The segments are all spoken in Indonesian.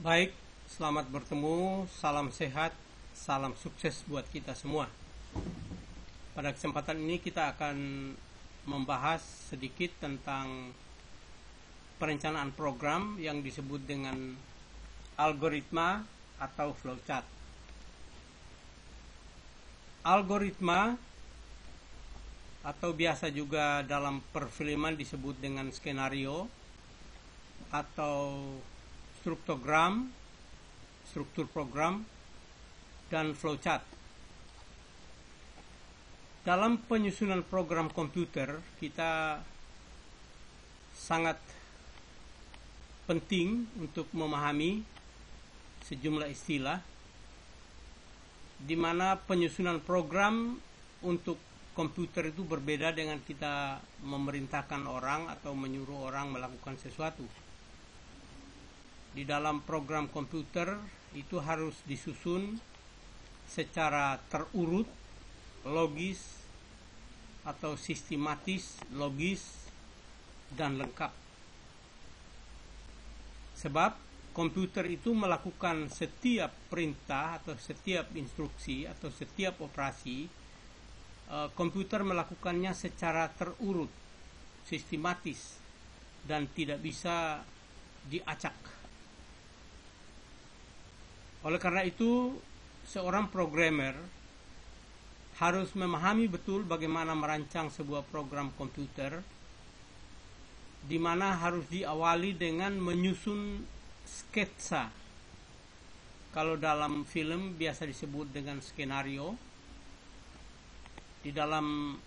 Baik, selamat bertemu, salam sehat, salam sukses buat kita semua. Pada kesempatan ini kita akan membahas sedikit tentang perencanaan program yang disebut dengan algoritma atau flowchart. Algoritma atau biasa juga dalam perfilman disebut dengan skenario atau struktur program, dan flowchart. Dalam penyusunan program komputer, kita sangat penting untuk memahami sejumlah istilah, di mana penyusunan program untuk komputer itu berbeda dengan kita memerintahkan orang atau menyuruh orang melakukan sesuatu. Di dalam program komputer itu harus disusun secara terurut, logis atau sistematis, logis dan lengkap. Sebab komputer itu melakukan setiap perintah atau setiap instruksi atau setiap operasi, komputer melakukannya secara terurut, sistematis dan tidak bisa diacak. Oleh karena itu, seorang programmer harus memahami betul bagaimana merancang sebuah program komputer, di mana harus diawali dengan menyusun sketsa. Kalau dalam film biasa disebut dengan skenario. Di dalam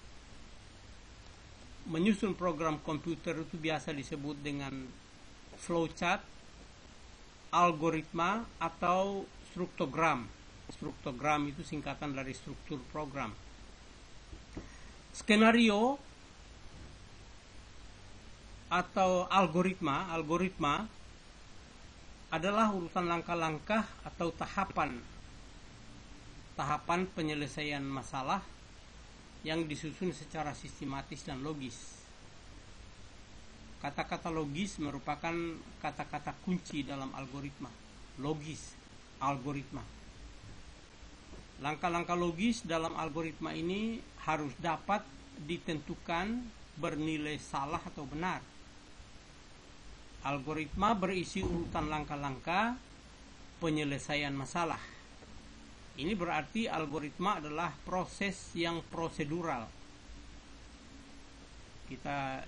menyusun program komputer itu biasa disebut dengan flowchart, algoritma atau struktogram. Struktogram itu singkatan dari struktur program. Skenario atau algoritma adalah urutan langkah-langkah atau tahapan penyelesaian masalah yang disusun secara sistematis dan logis. Kata-kata logis merupakan kata-kata kunci dalam algoritma. Logis, algoritma. Langkah-langkah logis dalam algoritma ini harus dapat ditentukan bernilai salah atau benar. Algoritma berisi urutan langkah-langkah penyelesaian masalah. Ini berarti algoritma adalah proses yang prosedural. Kita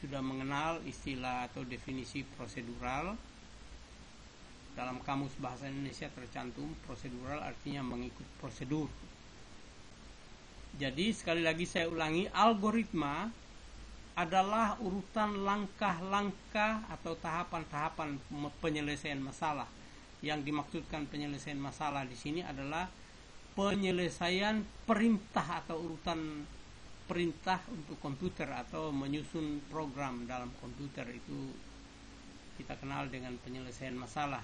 sudah mengenal istilah atau definisi prosedural. Dalam Kamus Bahasa Indonesia tercantum prosedural artinya mengikut prosedur. Jadi sekali lagi saya ulangi, algoritma adalah urutan langkah-langkah atau tahapan-tahapan penyelesaian masalah. Yang dimaksudkan penyelesaian masalah di sini adalah penyelesaian perintah atau urutan perintah untuk komputer atau menyusun program dalam komputer, itu kita kenal dengan penyelesaian masalah.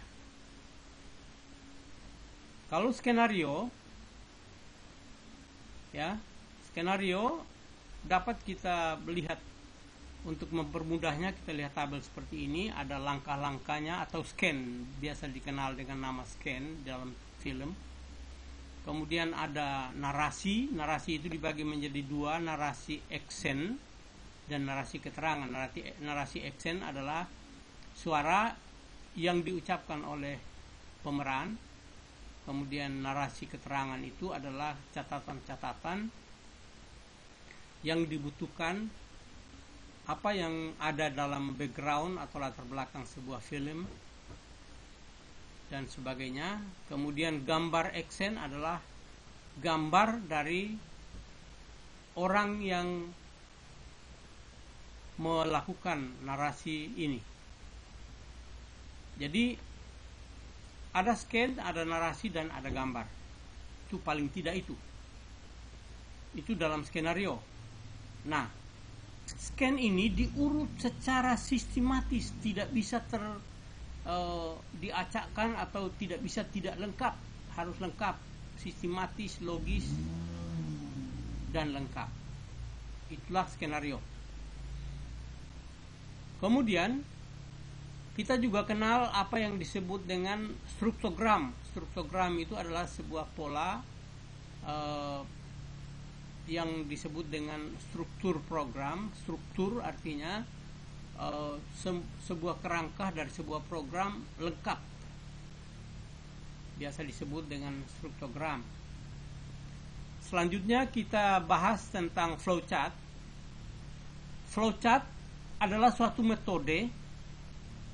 Kalau skenario dapat kita lihat, untuk mempermudahnya kita lihat tabel seperti ini. Ada langkah-langkahnya atau scan, biasa dikenal dengan nama scan dalam film. Kemudian ada narasi itu dibagi menjadi dua, narasi eksen dan narasi keterangan. Narasi eksen adalah suara yang diucapkan oleh pemeran. Kemudian narasi keterangan itu adalah catatan-catatan yang dibutuhkan, apa yang ada dalam background atau latar belakang sebuah film dan sebagainya. Kemudian gambar eksen adalah gambar dari orang yang melakukan narasi ini. Jadi ada scan, ada narasi dan ada gambar. Itu paling tidak itu dalam skenario. Nah, scan ini diurut secara sistematis, tidak bisa diacakkan atau tidak bisa tidak lengkap. Harus lengkap, sistematis, logis dan lengkap. Itulah skenario. Kemudian Kita juga kenal apa yang disebut dengan struktogram. Struktogram itu adalah sebuah pola yang disebut dengan struktur program. Struktur artinya sebuah kerangka dari sebuah program lengkap, biasa disebut dengan struktogram. Selanjutnya kita bahas tentang flowchart. Flowchart adalah suatu metode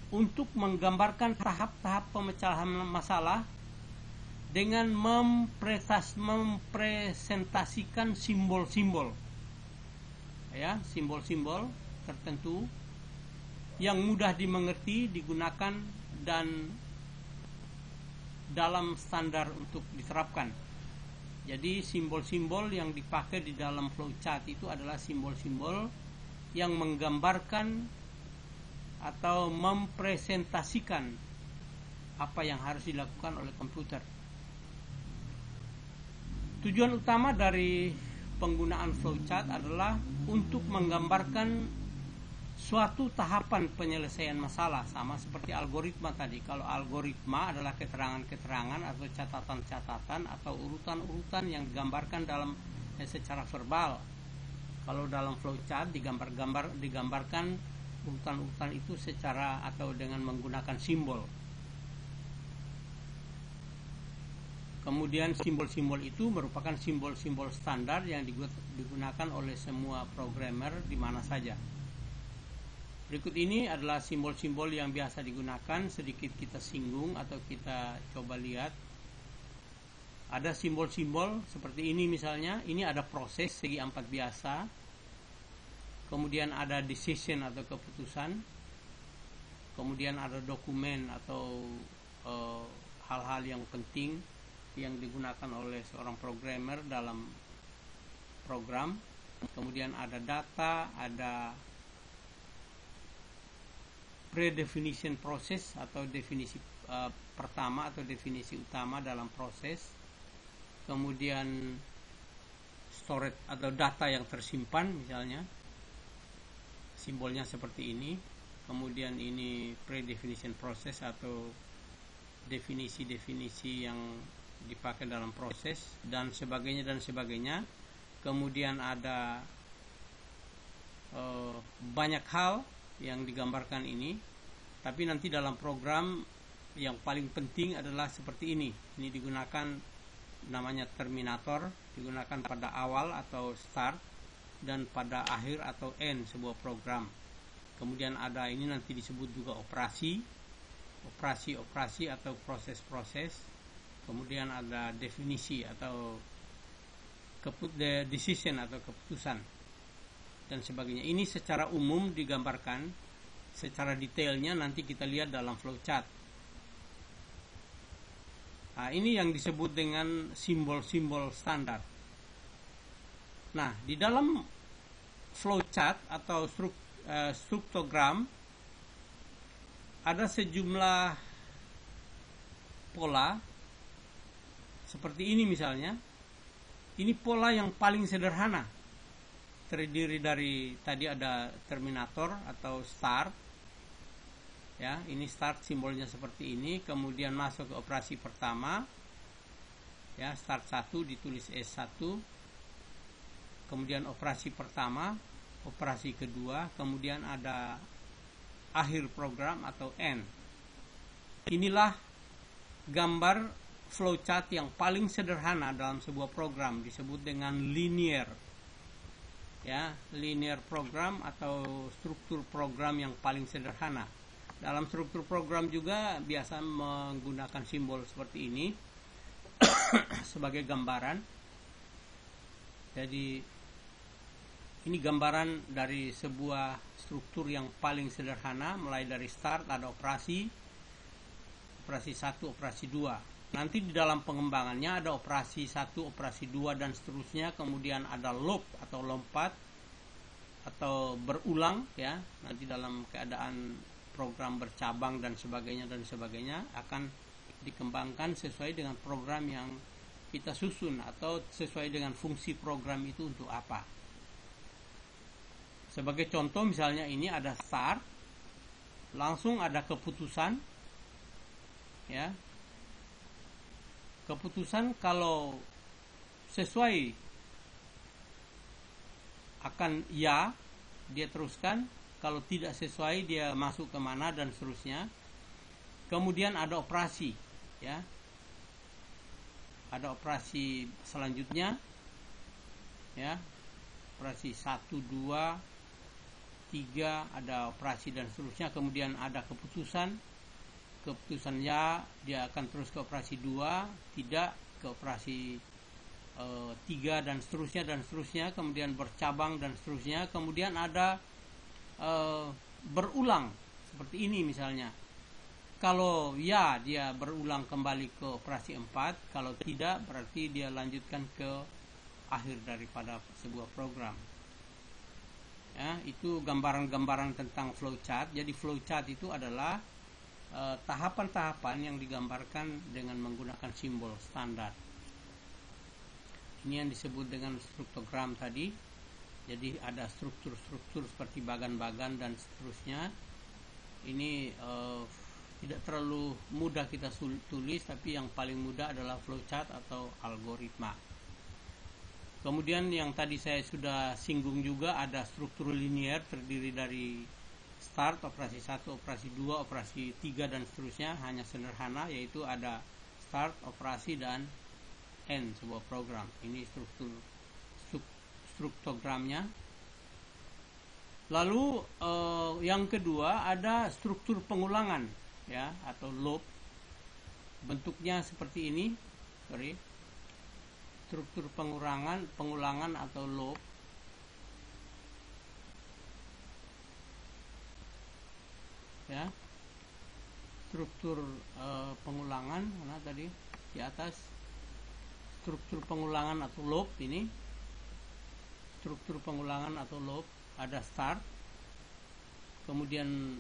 untuk menggambarkan tahap-tahap pemecahan masalah dengan mempresentasikan simbol-simbol, ya, simbol-simbol tertentu yang mudah dimengerti, digunakan, dan dalam standar untuk diterapkan. Jadi simbol-simbol yang dipakai di dalam flowchart itu adalah simbol-simbol yang menggambarkan atau mempresentasikan apa yang harus dilakukan oleh komputer. Tujuan utama dari penggunaan flowchart adalah untuk menggambarkan suatu tahapan penyelesaian masalah, sama seperti algoritma tadi. Kalau algoritma adalah keterangan-keterangan atau catatan-catatan atau urutan-urutan yang digambarkan dalam secara verbal. Kalau dalam flowchart digambarkan urutan-urutan itu secara atau dengan menggunakan simbol. Kemudian simbol-simbol itu merupakan simbol-simbol standar yang digunakan oleh semua programmer di mana saja. Berikut ini adalah simbol-simbol yang biasa digunakan, sedikit kita singgung atau kita coba lihat. Ada simbol-simbol seperti ini misalnya, ini ada proses segi 4 biasa. Kemudian ada decision atau keputusan. Kemudian ada dokumen atau hal-hal yang penting yang digunakan oleh seorang programmer dalam program. Kemudian ada data, ada pre-definition process atau definisi pertama atau definisi utama dalam proses. Kemudian storage atau data yang tersimpan misalnya, simbolnya seperti ini. Kemudian ini pre-definition process atau definisi-definisi yang dipakai dalam proses dan sebagainya dan sebagainya. Kemudian ada banyak hal yang digambarkan ini, tapi nanti dalam program yang paling penting adalah seperti ini. Ini digunakan, namanya terminator, digunakan pada awal atau start dan pada akhir atau end sebuah program. Kemudian ada ini nanti disebut juga operasi atau proses-proses. Kemudian ada definisi atau decision atau keputusan dan sebagainya. Ini secara umum digambarkan, secara detailnya nanti kita lihat dalam flowchart. Nah, ini yang disebut dengan simbol-simbol standar. Nah, di dalam flowchart atau struktogram ada sejumlah pola seperti ini misalnya. Ini pola yang paling sederhana, terdiri dari tadi ada terminator atau start, ya, ini start simbolnya seperti ini. Kemudian masuk ke operasi pertama, ya, start 1 ditulis S1. Kemudian operasi pertama, operasi kedua, kemudian ada akhir program atau end. Inilah gambar flowchart yang paling sederhana dalam sebuah program, disebut dengan linear, ya, linear program atau struktur program yang paling sederhana. Dalam struktur program juga biasa menggunakan simbol seperti ini sebagai gambaran. Jadi ini gambaran dari sebuah struktur yang paling sederhana, mulai dari start ada operasi 1, operasi 2. Nanti di dalam pengembangannya ada operasi 1, operasi 2 dan seterusnya. Kemudian ada loop atau lompat atau berulang, ya. Nanti dalam keadaan program bercabang dan sebagainya akan dikembangkan sesuai dengan program yang kita susun atau sesuai dengan fungsi program itu untuk apa. Sebagai contoh misalnya ini ada start, langsung ada keputusan, ya. Keputusan kalau sesuai akan ya, dia teruskan. Kalau tidak sesuai, dia masuk kemana dan seterusnya. Kemudian ada operasi, ya. Ada operasi selanjutnya, ya. Operasi 1, 2, 3, ada operasi dan seterusnya. Kemudian ada keputusan ya, dia akan terus ke operasi 2, tidak ke operasi 3 dan seterusnya. Kemudian bercabang dan seterusnya. Kemudian ada berulang seperti ini misalnya. Kalau ya, dia berulang kembali ke operasi 4. Kalau tidak, berarti dia lanjutkan ke akhir daripada sebuah program. Ya, itu gambaran-gambaran tentang flowchart. Jadi flowchart itu adalah tahapan-tahapan yang digambarkan dengan menggunakan simbol standar. Ini yang disebut dengan struktogram tadi. Jadi ada struktur-struktur seperti bagan-bagan dan seterusnya. Ini tidak terlalu mudah kita tulis, tapi yang paling mudah adalah flowchart atau algoritma. Kemudian yang tadi saya sudah singgung juga, ada struktur linear terdiri dari start, operasi 1, operasi 2, operasi 3 dan seterusnya. Hanya sederhana, yaitu ada start, operasi dan end sebuah program. Ini struktogramnya. Lalu yang kedua ada struktur pengulangan, ya, atau loop. Bentuknya seperti ini. Struktur pengulangan atau loop. Ya, struktur pengulangan, mana tadi di atas, struktur pengulangan atau loop. Ini struktur pengulangan atau loop, ada start, kemudian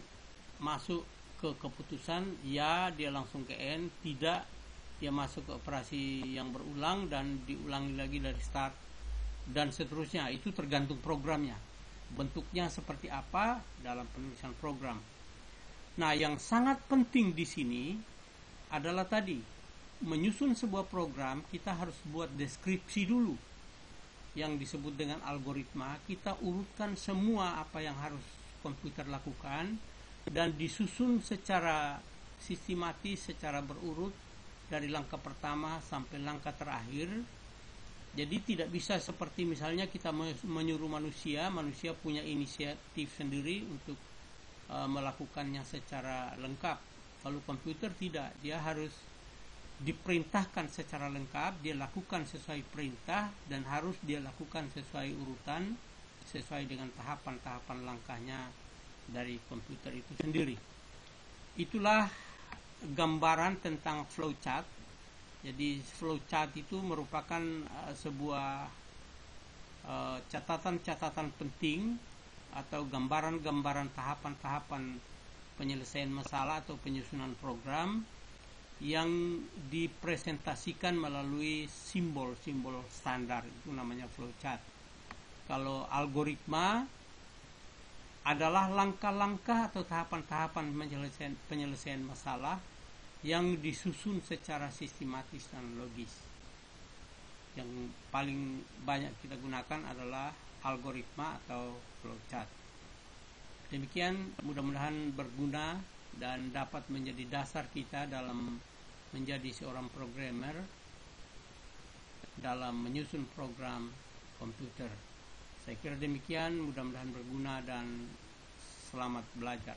masuk ke keputusan ya, dia langsung ke end, tidak, dia masuk ke operasi yang berulang dan diulangi lagi dari start dan seterusnya. Itu tergantung programnya, bentuknya seperti apa dalam penulisan program. Nah, yang sangat penting di sini adalah tadi, menyusun sebuah program kita harus buat deskripsi dulu, yang disebut dengan algoritma. Kita urutkan semua apa yang harus komputer lakukan dan disusun secara sistematis, secara berurut dari langkah pertama sampai langkah terakhir. Jadi tidak bisa seperti misalnya kita menyuruh manusia punya inisiatif sendiri untuk melakukannya secara lengkap. Kalau komputer tidak, dia harus diperintahkan secara lengkap, dia lakukan sesuai perintah dan harus dia lakukan sesuai urutan, sesuai dengan tahapan-tahapan langkahnya dari komputer itu sendiri. Itulah gambaran tentang flowchart. Jadi flowchart itu merupakan sebuah catatan-catatan penting atau gambaran-gambaran tahapan-tahapan penyelesaian masalah atau penyusunan program yang dipresentasikan melalui simbol-simbol standar. Itu namanya flowchart. Kalau algoritma adalah langkah-langkah atau tahapan-tahapan penyelesaian masalah yang disusun secara sistematis dan logis. Yang paling banyak kita gunakan adalah algoritma atau flowchart. Demikian, mudah-mudahan berguna dan dapat menjadi dasar kita dalam menjadi seorang programmer dalam menyusun program komputer. Saya kira demikian, mudah-mudahan berguna dan selamat belajar.